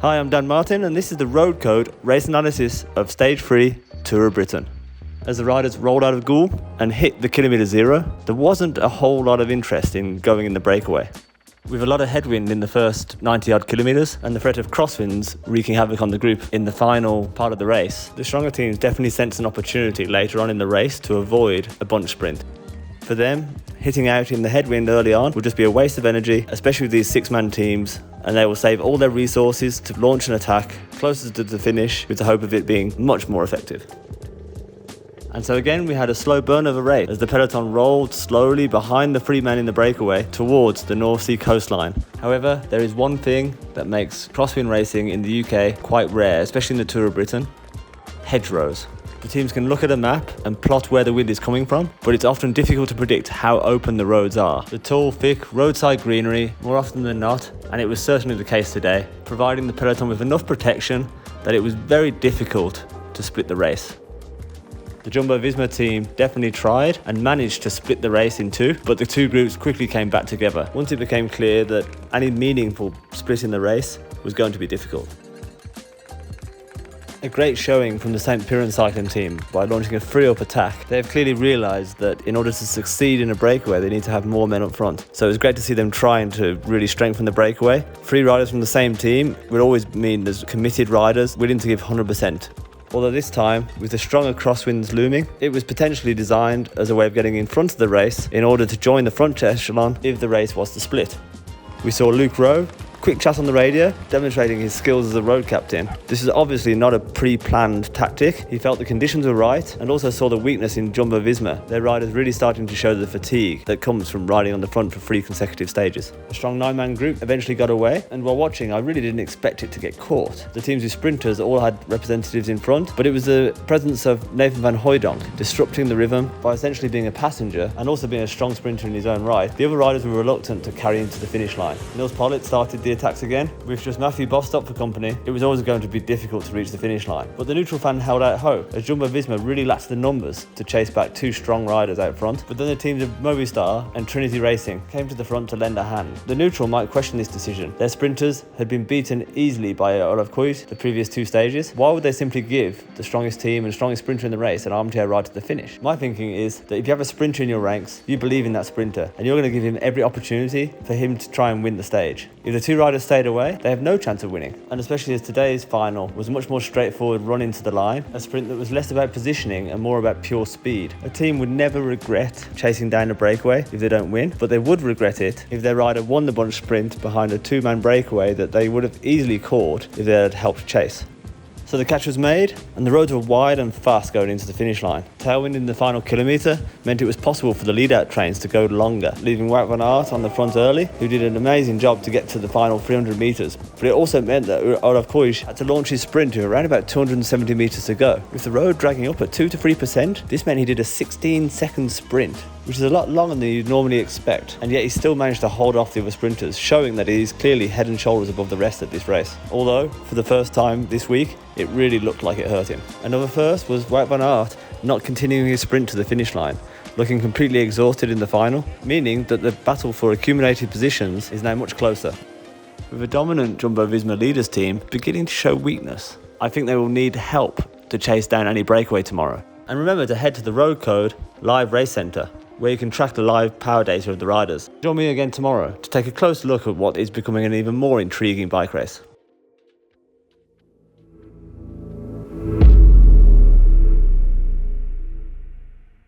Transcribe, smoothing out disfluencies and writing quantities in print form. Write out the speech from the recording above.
Hi, I'm Dan Martin, and this is the road code race analysis of Stage 3 Tour of Britain. As the riders rolled out of Goole and hit the kilometre zero, there wasn't a whole lot of interest in going in the breakaway. With a lot of headwind in the first 90 odd kilometres and the threat of crosswinds wreaking havoc on the group in the final part of the race, the stronger teams definitely sensed an opportunity later on in the race to avoid a bunch sprint. For them, hitting out in the headwind early on would just be a waste of energy, especially with these six-man teams, and they will save all their resources to launch an attack closer to the finish with the hope of it being much more effective. And so again, we had a slow burn of a race as the peloton rolled slowly behind the three men in the breakaway towards the North Sea coastline. However, there is one thing that makes crosswind racing in the UK quite rare, especially in the Tour of Britain: hedgerows. The teams can look at a map and plot where the wind is coming from, but it's often difficult to predict how open the roads are. The tall, thick roadside greenery, more often than not, and it was certainly the case today, providing the peloton with enough protection that it was very difficult to split the race. The Jumbo-Visma team definitely tried and managed to split the race in two, but the two groups quickly came back together once it became clear that any meaningful split in the race was going to be difficult. A great showing from the St. Piran cycling team by launching a free-up attack. They have clearly realised that in order to succeed in a breakaway, they need to have more men up front. So it was great to see them trying to really strengthen the breakaway. Three riders from the same team would always mean there's committed riders willing to give 100%. Although this time, with the stronger crosswinds looming, it was potentially designed as a way of getting in front of the race in order to join the front echelon if the race was to split. We saw Luke Rowe quick chat on the radio, demonstrating his skills as a road captain. This is obviously not a pre-planned tactic. He felt the conditions were right and also saw the weakness in Jumbo-Visma. Their riders really starting to show the fatigue that comes from riding on the front for 3 consecutive stages. A strong 9-man group eventually got away, and while watching, I really didn't expect it to get caught. The teams with sprinters all had representatives in front, but it was the presence of Nathan van Hooijdonk disrupting the rhythm by essentially being a passenger and also being a strong sprinter in his own right. The other riders were reluctant to carry him to the finish line. Nils Pollitt started the attacks again. With just Matthew Bostock for company, it was always going to be difficult to reach the finish line. But the neutral fan held out hope, as Jumbo-Visma really lacked the numbers to chase back two strong riders out front. But then the teams of Movistar and Trinity Racing came to the front to lend a hand. The neutral might question this decision. Their sprinters had been beaten easily by Olaf Koit the previous 2 stages. Why would they simply give the strongest team and strongest sprinter in the race an armchair ride to the finish? My thinking is that if you have a sprinter in your ranks, you believe in that sprinter, and you're going to give him every opportunity for him to try and win the stage. If the 2 riders stayed away, they have no chance of winning. And especially as today's final was a much more straightforward run into the line, a sprint that was less about positioning and more about pure speed. A team would never regret chasing down a breakaway if they don't win, but they would regret it if their rider won the bunch sprint behind a 2-man breakaway that they would have easily caught if they had helped chase. So the catch was made, and the roads were wide and fast going into the finish line. Tailwind in the final kilometre meant it was possible for the lead-out trains to go longer, leaving Wout van Aert on the front early, who did an amazing job to get to the final 300 metres. But it also meant that Olaf Koit had to launch his sprint to around about 270 metres to go. With the road dragging up at 2 to 3%, this meant he did a 16-second sprint, which is a lot longer than you'd normally expect, and yet he still managed to hold off the other sprinters, showing that he is clearly head and shoulders above the rest at this race. Although, for the first time this week, it really looked like it hurt him. Another first was Wout van Aert not continuing his sprint to the finish line, looking completely exhausted in the final, meaning that the battle for accumulated positions is now much closer. With a dominant Jumbo-Visma leaders team beginning to show weakness, I think they will need help to chase down any breakaway tomorrow. And remember to head to the Road Code Live Race Centre, where you can track the live power data of the riders. Join me again tomorrow to take a close look at what is becoming an even more intriguing bike race.